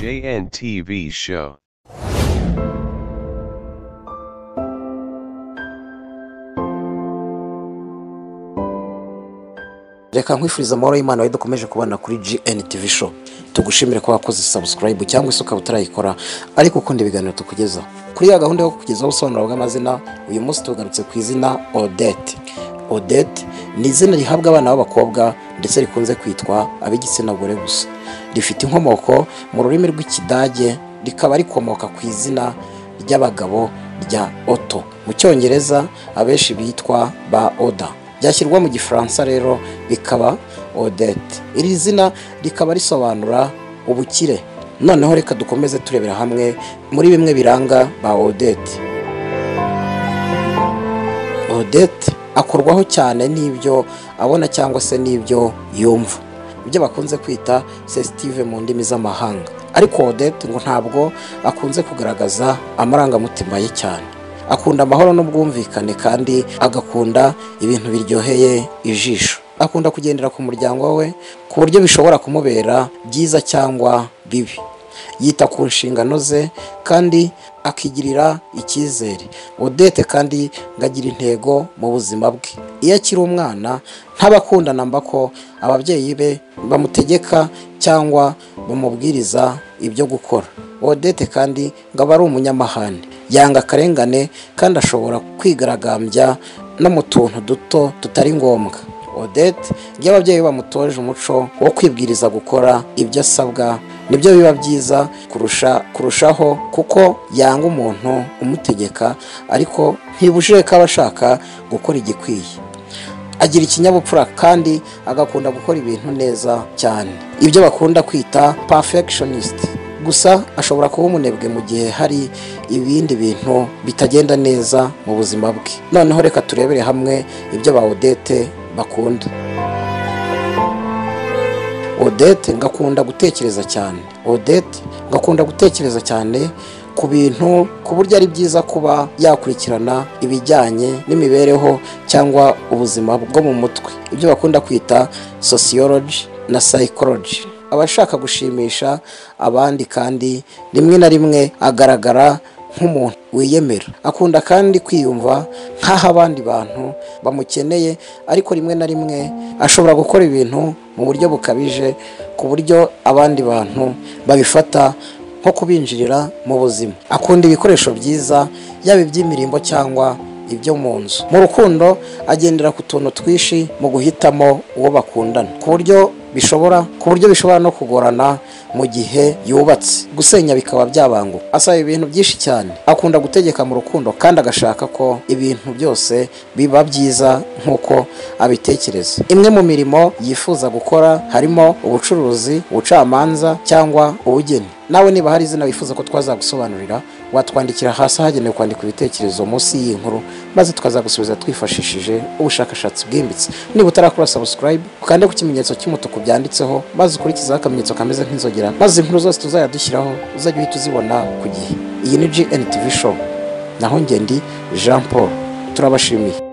JNTV show. Reka nkwifuriza amahoro y'Imana we dukomeje kubana kuri GNTV show. Tugushimire ko wakoze subscribe cyangwa se ukaba utarayikora ariko ukunda ibiganiro tukugezaho. Kuri ya gahunda yo kukugezaho ubusobanuro bw'amazina, uyu munsi tugarutse ku izina Odette. Odette ni izina rihabwa abana b'abakobwa ndetse rikunze kwitwa ab'igitsina gore gusa. Rifite inkomoko mu rurimi rw'Ikidage, rikaba rikomoka ku izina ry'abagabo rya Otto. Mu Cyongereza abenshi bitwa ba Oda. Byashyirwa mu Gifaransa rero bikaba Odette. Iri zina rikaba risobanura ubukire. Noneho reka dukomeze turebera hamwe muri bimwe biranga ba Odette. Odette akorwaho cyane n'ibyo abona cyangwa se n'ibyo yumva, ibyo bakunze kwita sensitive mu ndimi z'amahanga. Ariko Odette ngo ntabwo akunze kugaragaza amarangamutima ye cyane. Akunda amahoro n'ubwumvikane kandi agakunda ibintu biryoheye ijisho. Akunda kugendera ku muryango we ku buryo bishobora kumubera byiza cyangwa bibi. Yita ku nshingano ze kandi akigirira icyizere. Odette kandi ngagira intego mu buzima bwe. Iyo akiri umwana ntabakundana mba ko ababyeyi be bamutegeka cyangwa bamubwiriza ibyo gukora. Odette kandi ngaba ari umunyamahane. Yanga akarengane kandi ashobora kwigaragambya no mu tuntu duto tutari ngombwa. Odette iyo ababyeyi bamutoje umuco wo kwibwiriza gukora ibyo asabwa nibyo biba byiza kurushaho, kuko yanga umuntu umutegeka ariko ntibujije ko aba ashaka gukora igikwiye. Agira ikinyabupfura kandi agakunda gukora ibintu neza cyane, ibyo bakunda kwita perfectionist. Gusa ashobora kuba umunebwe mu gihe hari ibindi bintu bitagenda neza mu buzima bwe. Noneho reka turebere hamwe ibyo ba Odette bakunda. Odette ngakunda gutekereza cyane. Odette ngakunda gutekereza cyane ku bintu, ku buryo ari byiza kuba yakurikirana ibijyanye n'imibereho cyangwa ubuzima bwo mu mutwe, ibyo bakunda kwita sociology na psychology. Abashaka gushimisha abandi kandi rimwe na rimwe agaragara nk'umuntu wiyemera. Akunda kandi kwiyumva nk'aho abandi bantu bamukeneye, ariko rimwe na rimwe ashobora gukora ibintu mu buryo bukabije ku buryo abandi bantu babifata nko kubinjirira mu buzima. Akunda ibikoresho byiza, yaba iby'imirimbo cyangwa ibyo mu nzu. Mu rukundo agendera ku tuntu twishi mu guhitamo uwo bakundana, ku buryo bishobora no kugorana mu gihe yubatse, gusenya bikaba byabanguka. Asaba ibintu byinshi cyane. Akunda gutegeka mu rukundo kandi agashaka ko ibintu byose biba byiza nk'uko abitekereza. Imwe mu mirimo yifuza gukora harimo ubucuruzi, ubucamanza cyangwa ubugeni. Nawe niba hari izina wifuza ko twazagusobanurira, watwandikira hasi hagenewe kwandika ibitekerezo munsi y'inkuru, maze tukazagusubiza twifashishije ubushakashatsi bwimbitse. Niba utarakora subscribe, ukande ku kimenyetso cy'umutuku byanditseho, maze ukurikizaho akamenyetso kameze nk'inzogera, maze inkuru zose tuzajya dushyiraho uzajya uhita uzibona ku gihe. Iyi ni GNTV show, naho njye ndi Jean Paul. Turabashimiye.